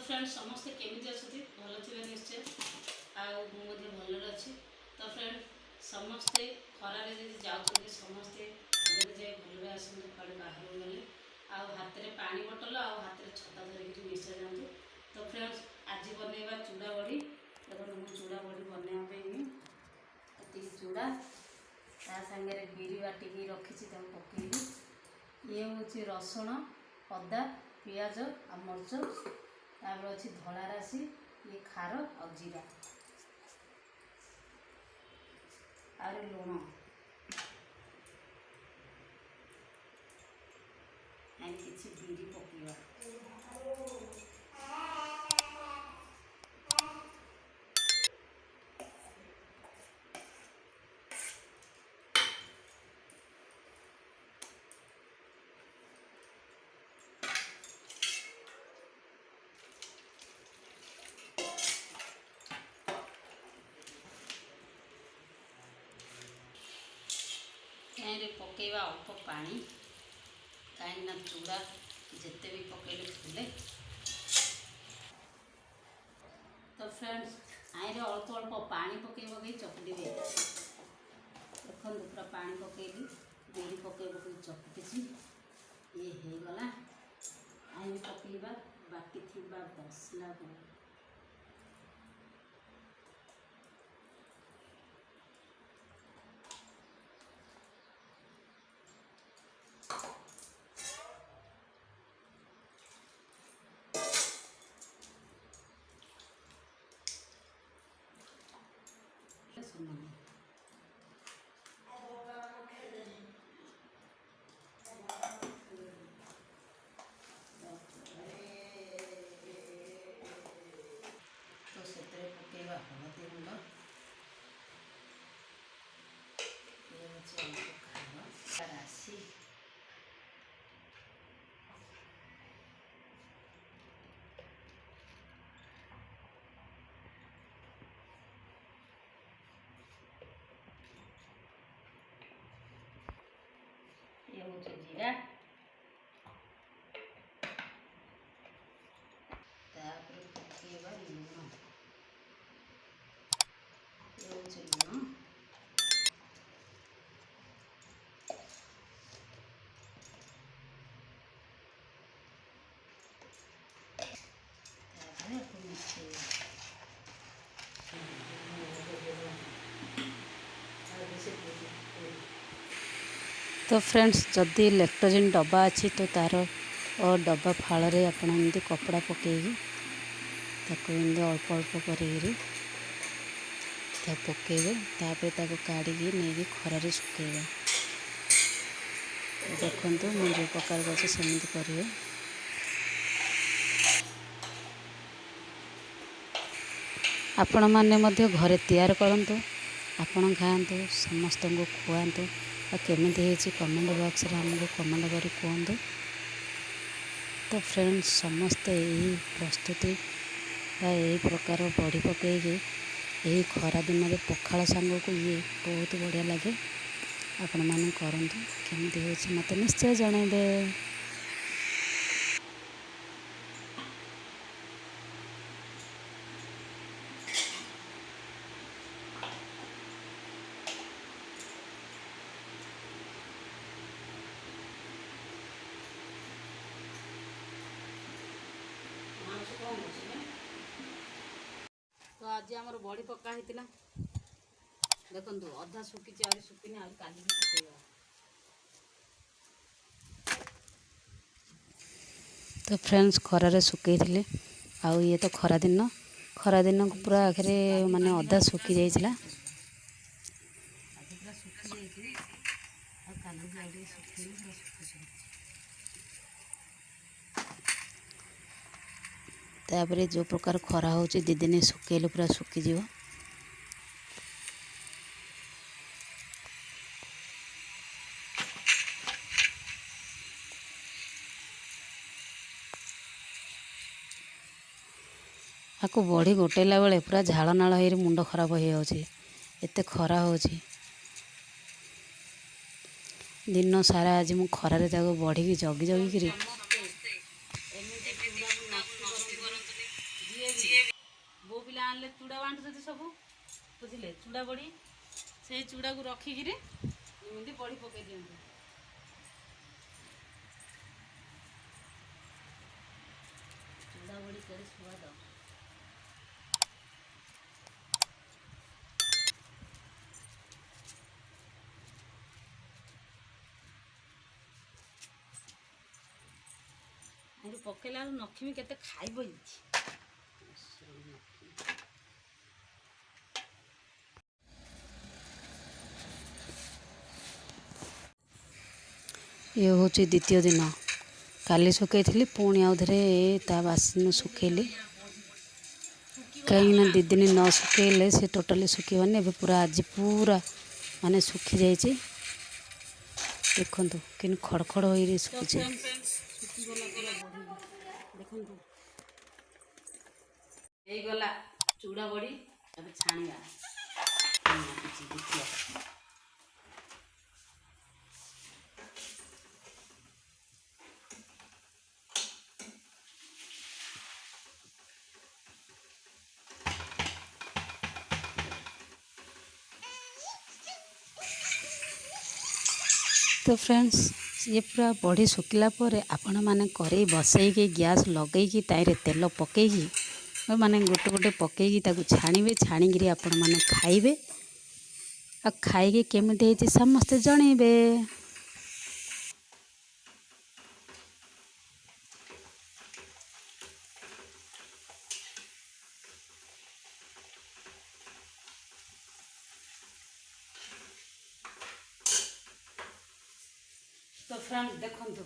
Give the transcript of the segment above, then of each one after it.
Friends समस्ते केमी अच्छे भल थे निश्चय भल अच्छी। तो फ्रेंड समस्ते खरारे जब जाऊँ समस्ते भले जाए भले आसते कड़े बाहर गले हाथ में पानी बोतल हाथ में छता धरिकी निश्चय जातु। तो फ्रेंड्स आज बनवा चूड़ा बड़ी देखो मुझे चूड़ा बड़ी बनवाई ये चूड़ा ता सागे बिरी बाटिकी रखी पकईली ये हूँ रसुण अदा पियाज आ मरच तापर अच्छी धला राशि ये खार और जीरा और लुण किसी बिरी पकईवा पकईवा अल्प पानी कहीं चूड़ा जिते भी पकईले फुले। तो फ्रेंड्स आईरे अल्प अल्प पानी पकई पकई चकटी दे देखो पूरा पानी पकईली बिरी पकई पकई चकटी ये होगला आई पकईवा बाकी थी मसला को तो से पकईवा हलदी गुंड राशि ये हूँ जीरा तापर पकईवा लुण ये हूँ लुण तो फ्रेंड्स जदि लैक्टोजेन डब्बा अच्छी तो तार और डब्बा फाड़ आपड़ कपड़ा पकईकी अल्प अल्प कर पकईबे तापर काढ़ी नहीं खरारे सुखेबे देखु मुझे जो प्रकार कर सेमती करेंगे। आपण मैंने घरे तैयार करूँ आपण खातु समस्त को खुआतु केमी कमेंट बॉक्स रे हमको कमेंट कर कहतु। तो फ्रेंड्स समस्ते यही प्रस्तुति यही प्रकार बड़ी पकईकी यही खरा दिन में पखाल सांग को ये बहुत बढ़िया लगे आपण मैंने करूँ केमी हो मत निश्चय जनइबे। तो आज आमर बड़ी पका होता देखु अधा सुखी आ सुखी आ काली पकईवा। तो फ्रेंड्स खरारे सुखई थी आउ ये तो खरा दिन को पूरा आखिर माने अधा सुखी जाइला तापर जो प्रकार खरा हो दी दिन सुखेले पूरा सुखीज। आपको बड़ी गोटेला बेले पूरा झाड़ नाल हो मुंड खराब हो एते खरा हो दिन सारा आज मु खरारे बढ़ी जगी जगिकी बो पिला आनले चूड़ा बांटुଛନ୍ତି ସବୁ ବୁଝିଲେ ଚूड़ा बड़ी से चूड़ा को रखिकी एमती बड़ी पकई दिंतु चूड़ा बड़ी कर स्वाद पकईला नखी भी केते खाइब ये हूँ द्वितीय दिन काली सुखई पुणी आउ थे बासन सुखेली कहीं दी दिन न सुखेले से टोटाली सुखीबनी ए पूरा आज पूरा माने सुखी जाइए देखु कि खड़खड़ हो सुखी गला चूड़ा बड़ी अब छाणिया तो फ्रेंड्स ये पूरा बड़ी सुखिला आपण मैंने करेई बसईकी गैस लगेगी ताईरे तेल पकईकी माने गोटे गोटे पकईकी ताकू छाणीबे छाणीकी आपण मैंने खाइबे आ खाइके केमिति ହେଇଛି समस्ते जणेबे। तो फ्रेंड्स देखंतु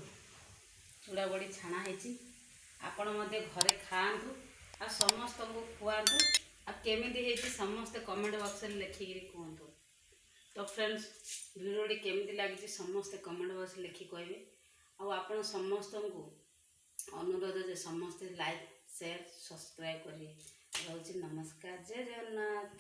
चूड़ा बड़ी छाणा है आपण मध्य घरे खातु आ समस्त को खुआतु आ केमिति है समस्ते कमेंट बॉक्स में लिखिकी कहतु। तो फ्रेंड्स वीडियोटी केमिति लगी समस्ते कमेंट बॉक्स लिखि कहे आपण समस्त को अनुरोध जे समस्ते लाइक शेयर सब्सक्राइब करिए। रोज नमस्कार, जय जगन्नाथ।